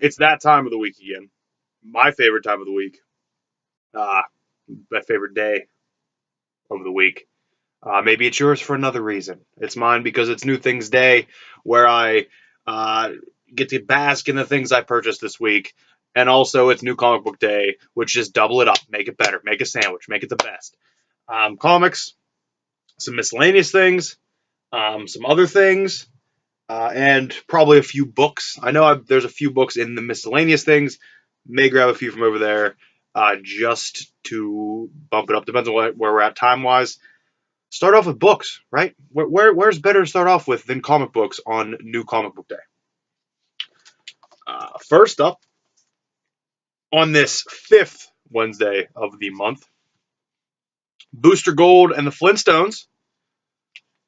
It's that time of the week again. My favorite time of the week. Uh, my favorite day of the week. Maybe it's yours for another reason. It's mine because it's New Things Day, where I uh, get to bask in the things I purchased this week. And also, it's New Comic Book Day, which just double it up, make it better, make a sandwich, make it the best. Comics, some miscellaneous things, some other things, and probably a few books. I know there's a few books in the miscellaneous things. May grab a few from over there just to bump it up. Depends on where we're at time wise. Start off with books, right? Where's better to start off with than comic books on New Comic Book Day? First up, on this fifth Wednesday of the month, Booster Gold and the Flintstones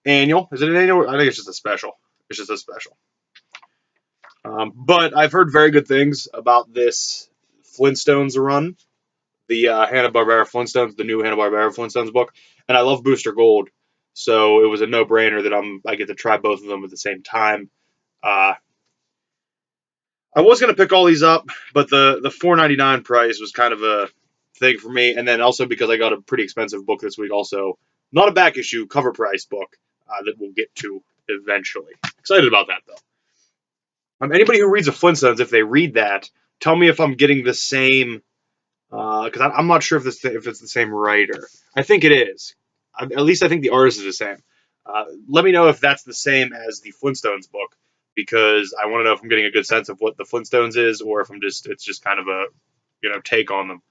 annual. Is it an annual? I think it's just a special. It's just a special. But I've heard very good things about this Flintstones run, the Hanna-Barbera Flintstones, the new Hanna-Barbera Flintstones book, and I love Booster Gold, so it was a no-brainer that I get to try both of them at the same time. I was gonna pick all these up, but the $4.99 price was kind of a thing for me, and then also because I got a pretty expensive book this week, also not a back issue, cover price book that we'll get to eventually. Excited about that though. Anybody who reads the Flintstones, if they read that, tell me if I'm getting the same. Because I'm not sure if it's the same writer. I think it is. At least I think the artist is the same. Let me know if that's the same as the Flintstones book, because I want to know if I'm getting a good sense of what the Flintstones is, or if it's just kind of a take on them.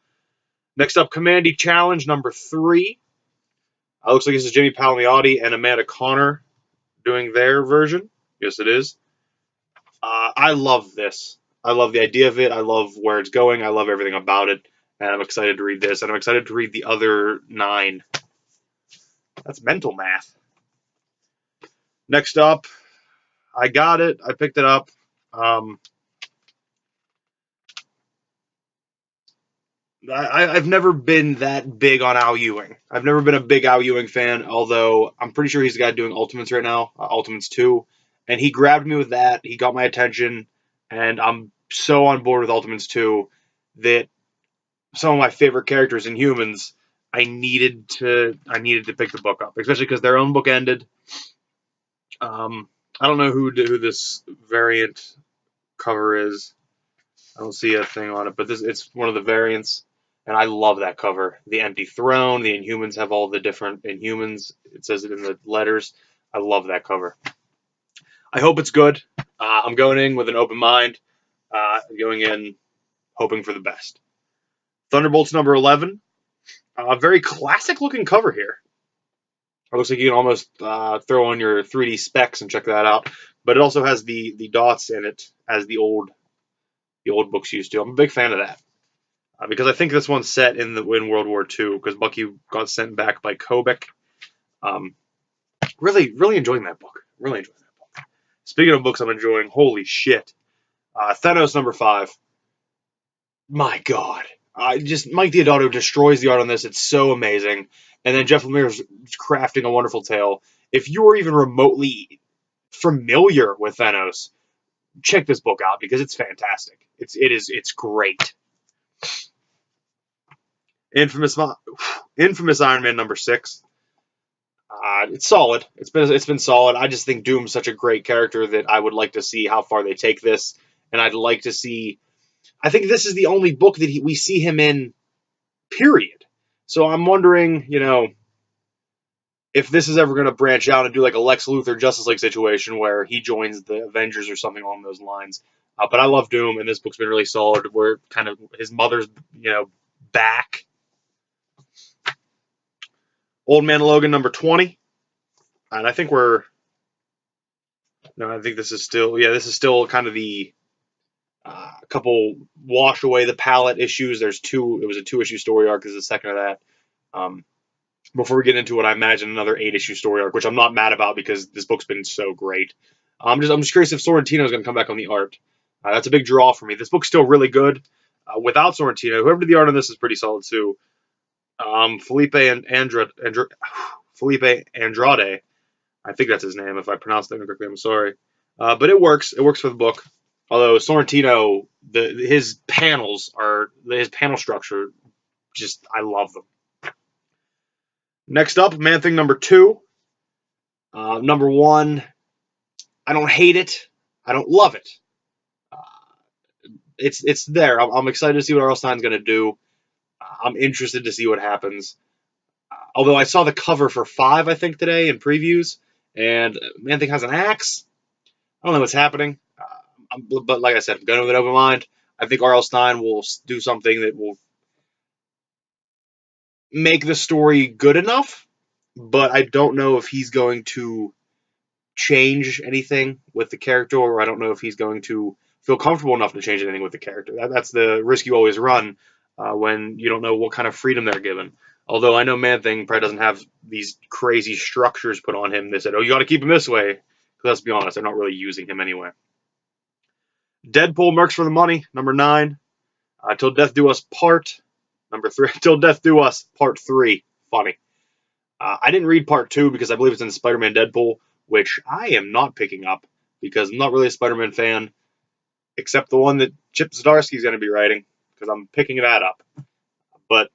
Next up, Commandy Challenge number 3. Looks like this is Jimmy Palmiotti and Amanda Connor doing their version. Yes, it is. I love this. I love the idea of it. I love where it's going. I love everything about it. And I'm excited to read this. And I'm excited to read the other 9. That's mental math. Next up, I got it. I picked it up. I've never been that big on Al Ewing. I've never been a big Al Ewing fan, although I'm pretty sure he's the guy doing Ultimates right now, Ultimates 2. And he grabbed me with that. He got my attention. And I'm so on board with Ultimates 2 that some of my favorite characters in Humans, I needed to pick the book up, especially because their own book ended. I don't know who this variant cover is. I don't see a thing on it, but it's one of the variants, and I love that cover. The Empty Throne, the Inhumans have all the different Inhumans. It says it in the letters. I love that cover. I hope it's good. I'm going in with an open mind, going in hoping for the best. Thunderbolts number 11. A very classic looking cover here. It looks like you can almost throw on your 3D specs and check that out. But it also has the dots in it as the old books used to. I'm a big fan of that because I think this one's set in World War II because Bucky got sent back by Kobik. Really enjoying that book. Really enjoying that book. Speaking of books I'm enjoying, holy shit, Thanos number 5. My God. Just Mike Deodato destroys the art on this. It's so amazing. And then Jeff Lemire's crafting a wonderful tale. If you are even remotely familiar with Thanos, check this book out because it's fantastic. It's great. Infamous Iron Man number 6. It's solid. It's been solid. I just think Doom's such a great character that I would like to see how far they take this, and I'd like to see. I think this is the only book that we see him in, period. So I'm wondering, if this is ever going to branch out and do like a Lex Luthor Justice League situation where he joins the Avengers or something along those lines. But I love Doom, and this book's been really solid. Where kind of his mother's, back. Old Man Logan number 20, and I think I think this is still kind of the couple wash away the palette issues. There's 2. It was a 2-issue story arc. This is the second of that. Before we get into what I imagine another 8-issue story arc, which I'm not mad about because this book's been so great. I'm just curious if Sorrentino is going to come back on the art. That's a big draw for me. This book's still really good without Sorrentino. Whoever did the art on this is pretty solid too. Felipe Andrade, I think that's his name. If I pronounced that incorrectly, I'm sorry. But it works. It works for the book. Although Sorrentino, his panel structure, just I love them. Next up, Man Thing number 2. Number 1, I don't hate it. I don't love it. It's there. I'm excited to see what R.L. Stine's going to do. I'm interested to see what happens. Although I saw the cover for 5, I think, today in previews, and Man Thing has an axe. I don't know what's happening. But like I said, I'm going with an open mind. I think R.L. Stine will do something that will make the story good enough, but I don't know if he's going to change anything with the character, or I don't know if he's going to feel comfortable enough to change anything with the character. That's the risk you always run when you don't know what kind of freedom they're given. Although I know Man Thing probably doesn't have these crazy structures put on him. They said, oh, you got to keep him this way. Let's be honest, they're not really using him anyway. Deadpool Mercs for the Money, number 9. Till Death Do Us Part, number 3. Till Death Do Us, Part 3. Funny. I didn't read Part 2 because I believe it's in Spider-Man Deadpool, which I am not picking up because I'm not really a Spider-Man fan, except the one that Chip Zdarsky is going to be writing, because I'm picking that up. But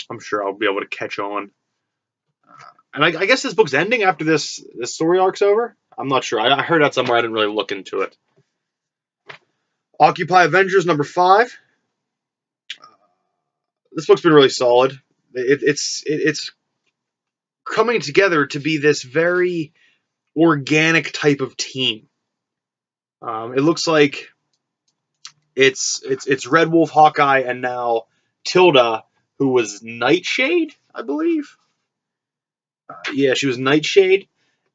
I'm sure I'll be able to catch on. And I guess this book's ending after this story arc's over? I'm not sure. I heard that somewhere. I didn't really look into it. Occupy Avengers, number 5. This book's been really solid. It's coming together to be this very organic type of team. It looks like it's Red Wolf, Hawkeye, and now Tilda, who was Nightshade, I believe. Yeah, she was Nightshade.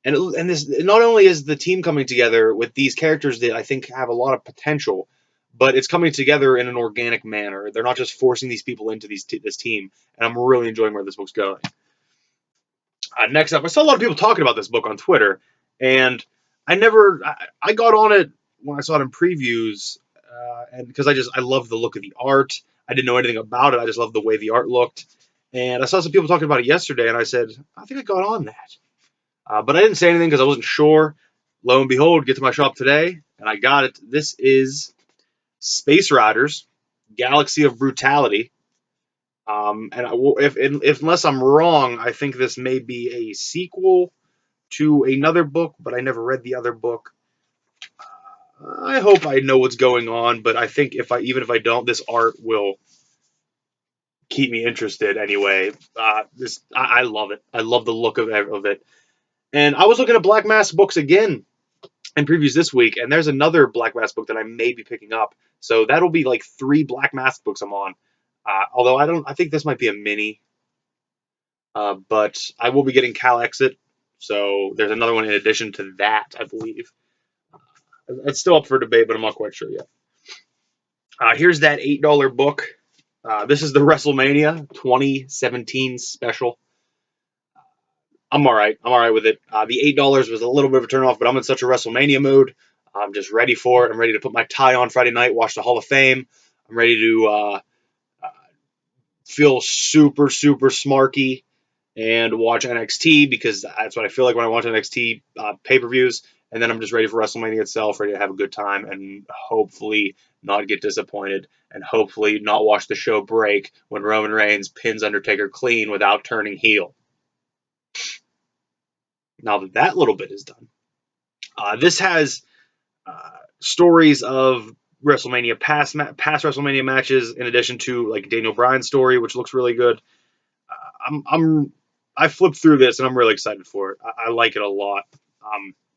And this not only is the team coming together with these characters that I think have a lot of potential, but it's coming together in an organic manner. They're not just forcing these people into this team, and I'm really enjoying where this book's going. Next up, I saw a lot of people talking about this book on Twitter, and I got on it when I saw it in previews, and because I love the look of the art. I didn't know anything about it. I just loved the way the art looked, and I saw some people talking about it yesterday, and I said, I think I got on that. But I didn't say anything because I wasn't sure. Lo and behold, get to my shop today, and I got it. This is Space Riders, Galaxy of Brutality. And if unless I'm wrong, I think this may be a sequel to another book, but I never read the other book. I hope I know what's going on, but I think even if I don't, this art will keep me interested anyway. I love it. I love the look of it. And I was looking at Black Mask books again in previews this week, and there's another Black Mask book that I may be picking up. So that'll be like 3 Black Mask books I'm on. Although I think this might be a mini. But I will be getting Cal Exit, so there's another one in addition to that, I believe. It's still up for debate, but I'm not quite sure yet. Here's that $8 book. This is the WrestleMania 2017 special. I'm all right. I'm all right with it. The $8 was a little bit of a turnoff, but I'm in such a WrestleMania mood. I'm just ready for it. I'm ready to put my tie on Friday night, watch the Hall of Fame. I'm ready to feel super, super smarky and watch NXT, because that's what I feel like when I watch NXT pay-per-views. And then I'm just ready for WrestleMania itself, ready to have a good time and hopefully not get disappointed, and hopefully not watch the show break when Roman Reigns pins Undertaker clean without turning heel. Now that that little bit is done, this has stories of WrestleMania past WrestleMania matches, in addition to like Daniel Bryan's story, which looks really good. I flipped through this and I'm really excited for it. I like it a lot.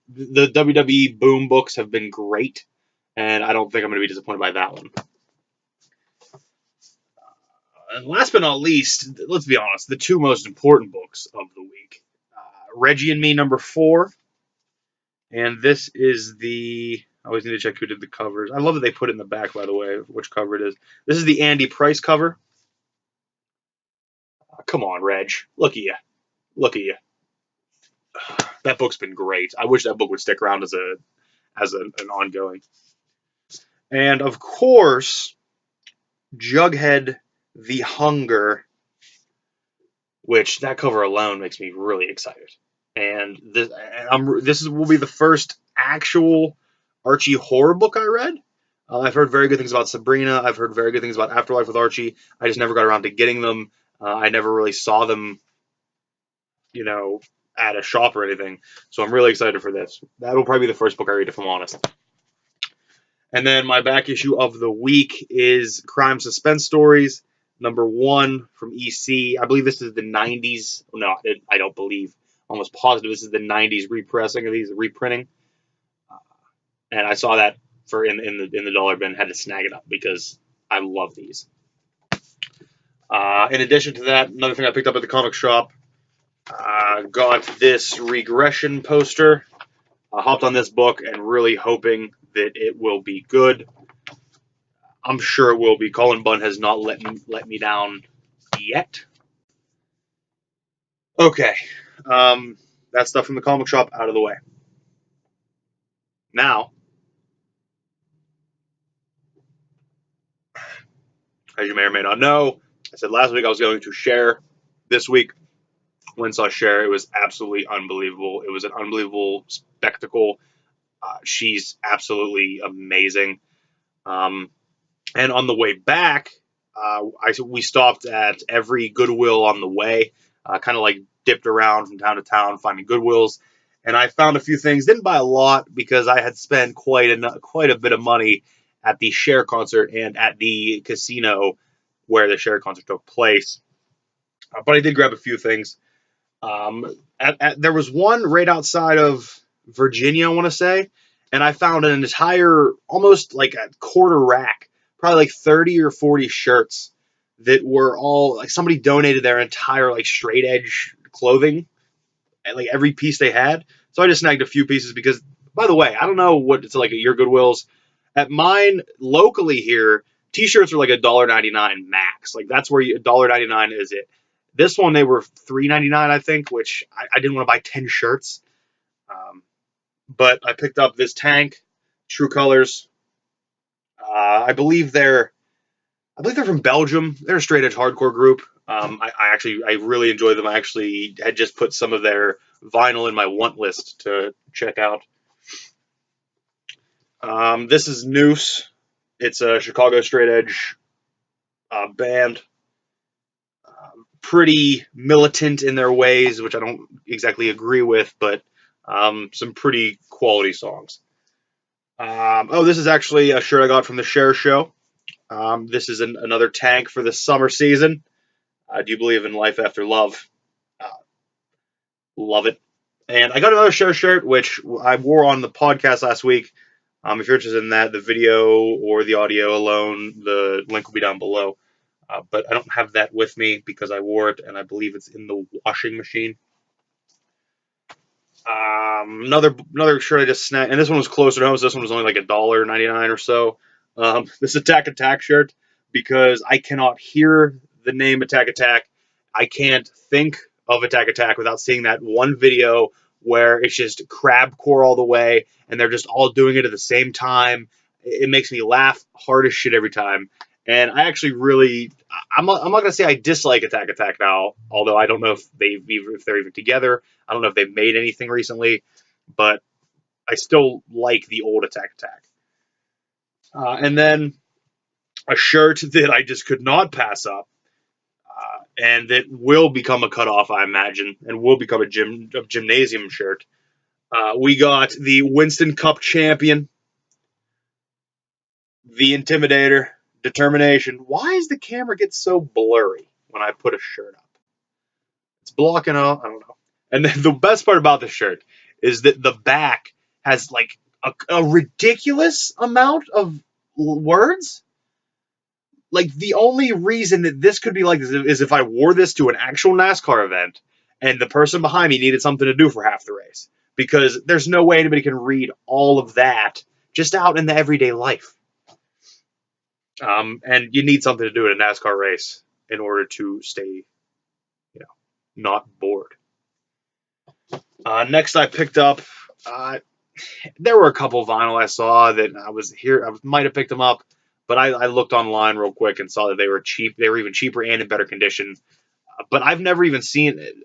The WWE Boom books have been great, and I don't think I'm going to be disappointed by that one. And last but not least, let's be honest, the 2 most important books of the week. Reggie and Me, number 4. And this is I always need to check who did the covers. I love that they put it in the back, by the way, which cover it is. This is the Andy Price cover. Come on, Reg. Look at you. Look at you. That book's been great. I wish that book would stick around as an ongoing. And of course, Jughead the Hunger, which that cover alone makes me really excited. And this will be the first actual Archie horror book I read. I've heard very good things about Sabrina. I've heard very good things about Afterlife with Archie. I just never got around to getting them. I never really saw them, you know, at a shop or anything. So I'm really excited for this. That'll probably be the first book I read, if I'm honest. And then my back issue of the week is Crime Suspense Stories, #1 from EC. I believe this is the 90s. No, I don't believe. I'm almost positive this is the 90s repressing of these, reprinting. And I saw that for in the dollar bin, had to snag it up because I love these. In addition to that, another thing I picked up at the comic shop, got this regression poster. I hopped on this book and really hoping that it will be good. I'm sure it will be. Colin Bunn has not let me down yet. Okay, that stuff from the comic shop out of the way. Now, as you may or may not know, I said last week I was going to share. This week, when saw Cher, it was absolutely unbelievable. It was an unbelievable spectacle. She's absolutely amazing. And on the way back, we stopped at every Goodwill on the way, kind of like dipped around from town to town finding Goodwills. And I found a few things. Didn't buy a lot because I had spent quite a bit of money at the Cher concert and at the casino where the Cher concert took place. But I did grab a few things. There was one right outside of Virginia, I want to say, and I found an entire, almost like a quarter rack, probably like 30 or 40 shirts that were all like somebody donated their entire like straight edge clothing, and like every piece they had. So I just snagged a few pieces because, by the way, I don't know what it's like at your Goodwills. At mine locally here, t-shirts are like $1.99 max. Like that's where $1.99 is it. This one they were $3.99, I think, which I didn't want to buy 10 shirts. But I picked up this tank, True Colors. I believe they're from Belgium. They're a straight edge hardcore group. I really enjoy them. I actually had just put some of their vinyl in my want list to check out. This is Noose. It's a Chicago straight edge band. Pretty militant in their ways, which I don't exactly agree with, but some pretty quality songs. This is actually a shirt I got from the Cher show. This is another tank for the summer season. Do you believe in life after love? Uh, Love it. And I got another Cher shirt, which I wore on the podcast last week. If you're interested in that, the video or the audio alone, the link will be down below. But I don't have that with me because I wore it, and I believe it's in the washing machine. Another shirt I just snagged, and this one was closer to home, so this one was only like $1.99 or so. This Attack shirt, because I cannot hear the name Attack. I can't think of Attack without seeing that one video where it's just crabcore all the way, and they're just all doing it at the same time. It makes me laugh hard as shit every time. And I actually really, I'm not going to say I dislike Attack now, although I don't know if they're even together. I don't know if they've made anything recently, but I still like the old Attack. And then a shirt that I just could not pass up, and that will become a cutoff, I imagine, and will become a gymnasium shirt. We got the Winston Cup champion, the Intimidator, Determination. Why does the camera get so blurry when I put a shirt up? It's blocking out. I don't know. And then the best part about the shirt is that the back has like a ridiculous amount of words. Like the only reason that this could be like this is if I wore this to an actual NASCAR event and the person behind me needed something to do for half the race. Because there's no way anybody can read all of that just out in the everyday life. And you need something to do in a NASCAR race in order to stay, not bored. Next, I picked up. There were a couple vinyl I saw that I was here. I might have picked them up, but I looked online real quick and saw that they were cheap. They were even cheaper and in better condition. But I've never even seen it.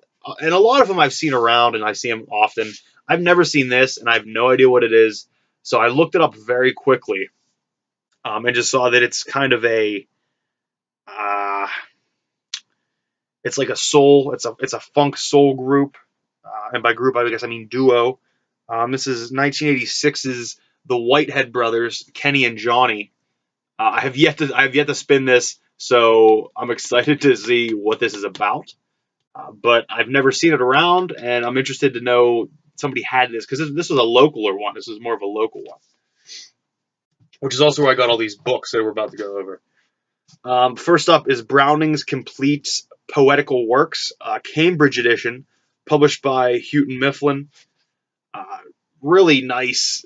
And a lot of them I've seen around, and I see them often. I've never seen this, and I have no idea what it is. So I looked it up very quickly. and just saw that it's kind of uh, it's like a soul. It's a funk soul group, and by group I guess I mean duo. This is 1986's the Whitehead Brothers, Kenny and Johnny. I have yet to spin this, so I'm excited to see what this is about. But I've never seen it around, and I'm interested to know somebody had this because this was a localer one. This was more of a local one, which is also where I got all these books that we're about to go over. First up is Browning's Complete Poetical Works, Cambridge edition, published by Houghton Mifflin. Uh, really nice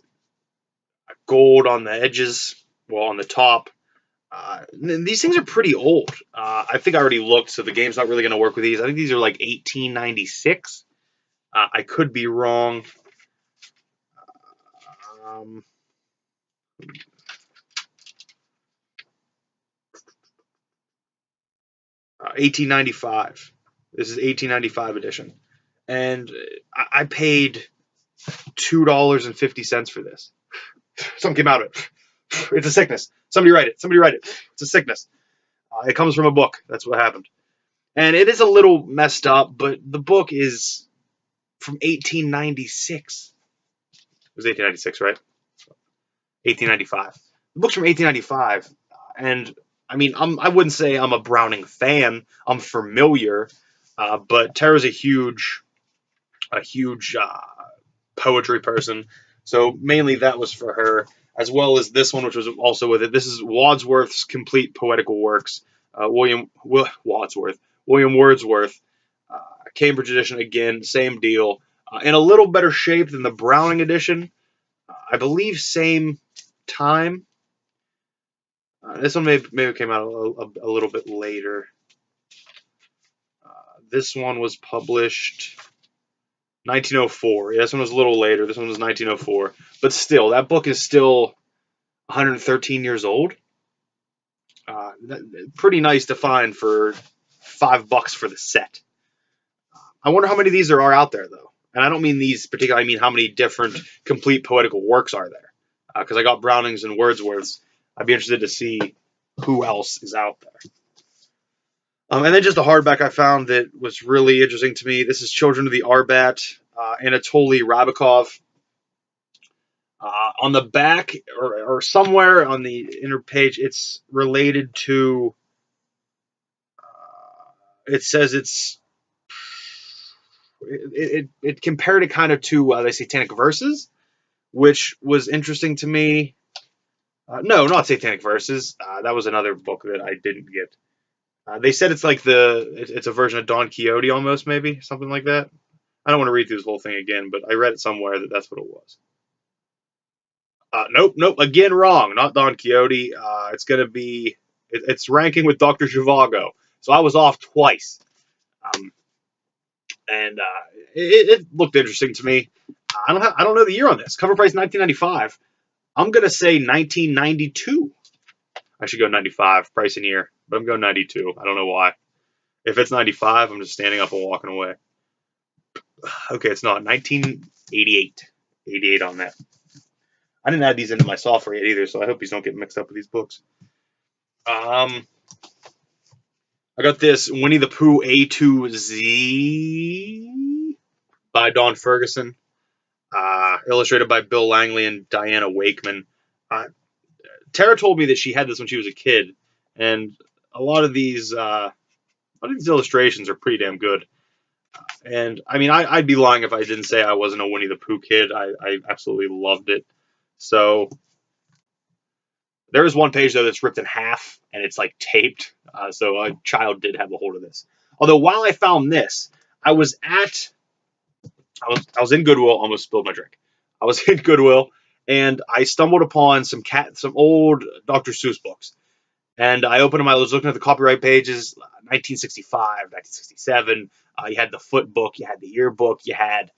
gold on the edges, well, on the top. These things are pretty old. I think I already looked, so the game's not really going to work with these. I think these are like 1896. I could be wrong. Um, 1895. This is 1895 edition, and I paid $2.50 for this. Something came out of it. It's a sickness. Somebody write it. Somebody write it. It's a sickness. It comes from a book. That's what happened. And it is a little messed up, but the book is from 1896. It was 1896, right? 1895. The book's from 1895. And I mean, I wouldn't say I'm a Browning fan. I'm familiar. But Tara's a huge poetry person. So mainly that was for her, as well as this one, which was also with it. This is Wadsworth's Complete Poetical Works. William Wordsworth, Cambridge edition again, same deal, in a little better shape than the Browning edition. I believe same time. This one maybe came out a little bit later. This one was published 1904. Yeah, this one was a little later. This one was 1904. But still, that book is still 113 years old. Pretty nice to find for $5 for the set. I wonder how many of these there are out there, though. And I don't mean these particularly. I mean how many different complete poetical works are there? Because I got Browning's and Wordsworth's. I'd be interested to see who else is out there. And then just a hardback I found that was really interesting to me. This is Children of the Arbat, Anatoly Rabakov. On the back or somewhere on the inner page, it's related to. It says it compared it kind of to the Satanic Verses, which was interesting to me. No, not Satanic Verses. That was another book that I didn't get. They said it's like it's a version of Don Quixote almost, maybe something like that. I don't want to read through this whole thing again, but I read it somewhere that that's what it was. Nope. Again, wrong. Not Don Quixote. It's gonna be. It's ranking with Doctor Zhivago. So I was off twice. And it looked interesting to me. I don't know the year on this. Cover price 1995. I'm gonna say 1992. I should go 95 price in year, but I'm going 92. I don't know why. If it's 95, I'm just standing up and walking away. Okay, it's not 1988. 88 on that. I didn't add these into my software yet either, so I hope these don't get mixed up with these books. I got this Winnie the Pooh A to Z by Don Ferguson, illustrated by Bill Langley and Diana Wakeman. Tara told me that she had this when she was a kid, and a lot of these illustrations are pretty damn good. And I mean, I'd be lying if I didn't say I wasn't a Winnie the Pooh kid. I absolutely loved it. So there is one page though that's ripped in half and it's like taped. So a child did have a hold of this. Although while I found this, I was in Goodwill. Almost spilled my drink. I was in Goodwill and I stumbled upon some old Dr. Seuss books. And I opened them. I was looking at the copyright pages, 1965, 1967. You had the foot book, you had the yearbook, you had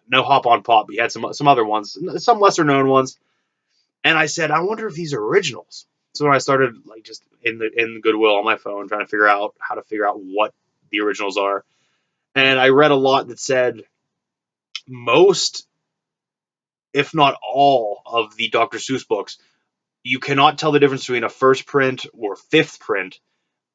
No Hop on Pop, you had some other ones, some lesser known ones. And I said, I wonder if these are originals. So when I started like just in Goodwill on my phone trying to figure out how to figure out what the originals are, and I read a lot that said most, if not all, of the Dr. Seuss books You cannot tell the difference between a first print or fifth print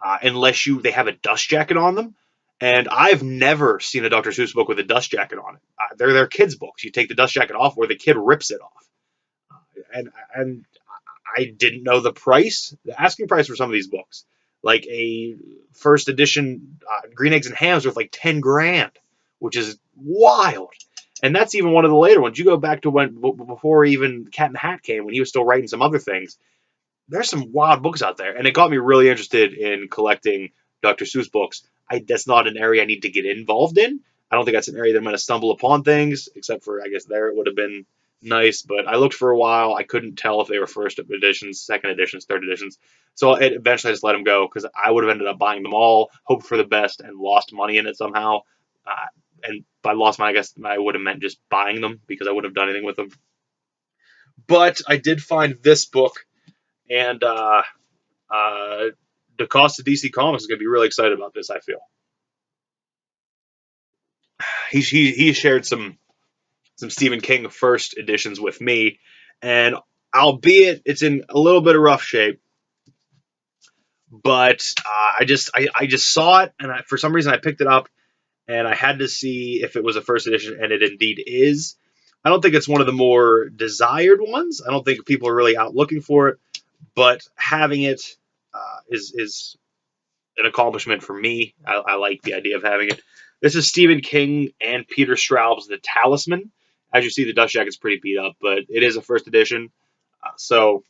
unless they have a dust jacket on them. And I've never seen a Dr. Seuss book with a dust jacket on it. They're kids' books. You take the dust jacket off, or the kid rips it off. And I didn't know the price, the asking price for some of these books. Like a first edition Green Eggs and Hams with like 10 grand, which is wild. And that's even one of the later ones. You go back to when before even Cat in the Hat came, when he was still writing some other things. There's some wild books out there, and it got me really interested in collecting Dr. Seuss books. That's not an area I need to get involved in. I don't think that's an area that I'm going to stumble upon things, except for, I guess, there it would have been nice. But I looked for a while. I couldn't tell if they were first editions, second editions, third editions. So eventually I just let them go because I would have ended up buying them all, hoped for the best, and lost money in it somehow. And by lost money, I guess I would have meant just buying them because I wouldn't have done anything with them. But I did find this book, and DaCosta DC Comics is going to be really excited about this, I feel. He shared some Stephen King first editions with me, and albeit it's in a little bit of rough shape, but I just saw it, and for some reason I picked it up, and I had to see if it was a first edition, and it indeed is. I don't think it's one of the more desired ones. I don't think people are really out looking for it, but having it is an accomplishment for me. I like the idea of having it. This is Stephen King and Peter Straub's The Talisman. As you see, the dust jacket's pretty beat up, but it is a first edition, so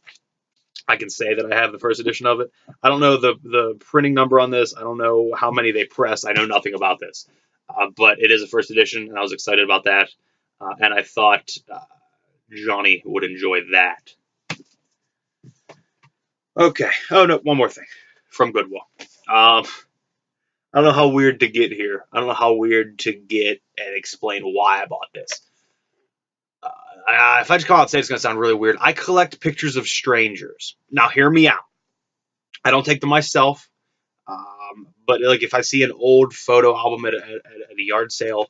I can say that I have the first edition of it. I don't know the printing number on this. I don't know how many they press. I know nothing about this, but it is a first edition, and I was excited about that, and I thought Johnny would enjoy that. Okay. Oh, no, one more thing from Goodwill. I don't know how weird to get here. I don't know how weird to get and explain why I bought this. If I just call out and say it's going to sound really weird, I collect pictures of strangers. Now, hear me out. I don't take them myself, but like if I see an old photo album at a yard sale,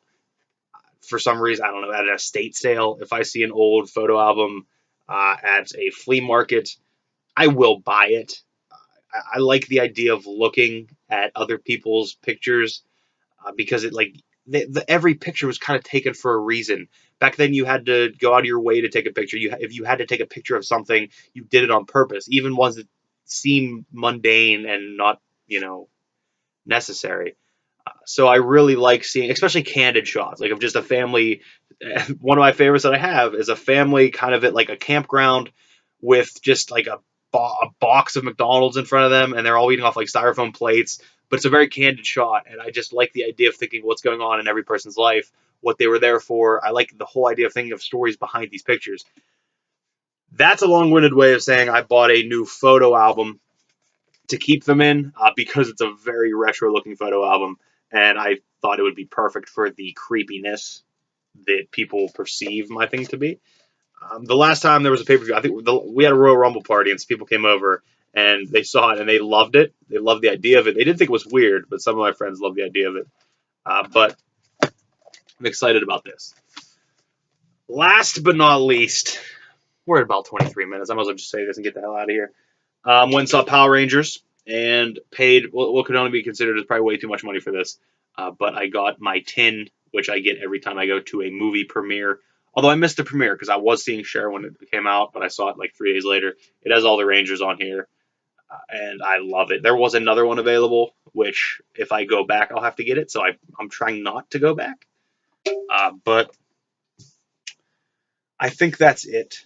for some reason, I don't know, at an estate sale, if I see an old photo album at a flea market, I will buy it. I like the idea of looking at other people's pictures because it like every picture was kind of taken for a reason. Back then, you had to go out of your way to take a picture. If you had to take a picture of something, you did it on purpose, even ones that seem mundane and not necessary. So I really like seeing, especially candid shots, like of just a family. One of my favorites that I have is a family kind of at like a campground with just like a box of McDonald's in front of them, and they're all eating off like styrofoam plates. But it's a very candid shot, and I just like the idea of thinking what's going on in every person's life, what they were there for. I like the whole idea of thinking of stories behind these pictures. That's a long-winded way of saying I bought a new photo album to keep them in because it's a very retro-looking photo album, and I thought it would be perfect for the creepiness that people perceive my thing to be. The last time there was a pay-per-view, I think we had a Royal Rumble party, and some people came over, and they saw it, and they loved it. They loved the idea of it. They didn't think it was weird, but some of my friends loved the idea of it. But I'm excited about this. Last but not least, we're at about 23 minutes. I might as well just say this and get the hell out of here. Went and saw Power Rangers and paid what could only be considered as probably way too much money for this. But I got my tin, which I get every time I go to a movie premiere. Although I missed the premiere because I was seeing Cher when it came out, but I saw it like 3 days later. It has all the Rangers on here, and I love it. There was another one available, which if I go back, I'll have to get it. So I'm trying not to go back. But I think that's it.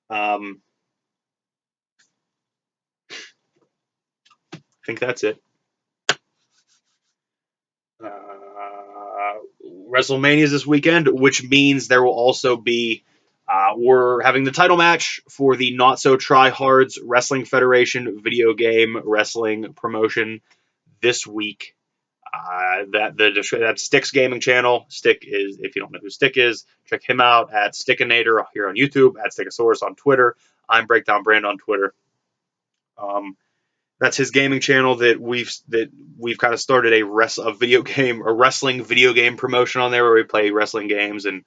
I think that's it. WrestleMania is this weekend, which means there will also be we're having the title match for the Not So Tryhards Wrestling Federation video game wrestling promotion this week. That's Stick's gaming channel. Stick is, if you don't know who Stick is, check him out at Stickinator here on YouTube, at Stickosaurus on Twitter. I'm Breakdown Brand on Twitter. That's his gaming channel that we've kind of started a wrestling video game promotion on there where we play wrestling games and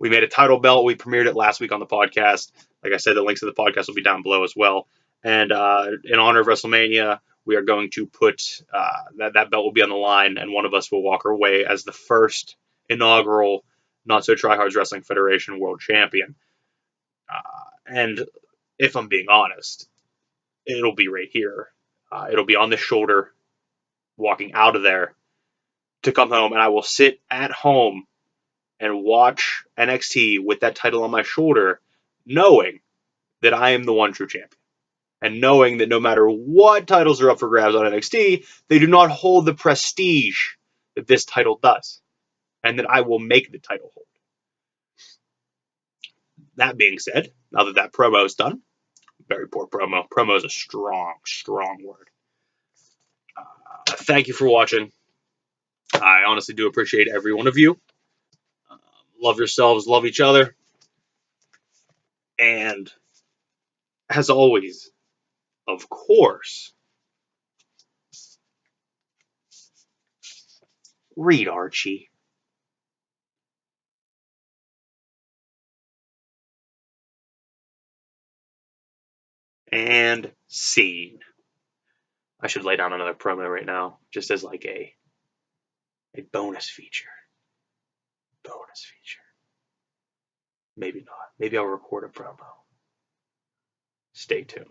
We made a title belt. We premiered it last week on the podcast. Like I said, the links to the podcast will be down below as well. And in honor of WrestleMania, we are going to put that belt will be on the line, and one of us will walk away as the first inaugural Not So Tryhards Wrestling Federation World Champion. And if I'm being honest, it'll be right here. It'll be on the shoulder, walking out of there to come home, and I will sit at home and watch NXT with that title on my shoulder, knowing that I am the one true champion. And knowing that no matter what titles are up for grabs on NXT, they do not hold the prestige that this title does. And that I will make the title hold. That being said, now that that promo is done, very poor promo. Promo is a strong, strong word. Thank you for watching. I honestly do appreciate every one of you. Love yourselves, love each other. And as always, of course, read Archie. And scene. I should lay down another promo right now, just as like a bonus feature. Bonus feature. Maybe not. Maybe I'll record a promo. Stay tuned.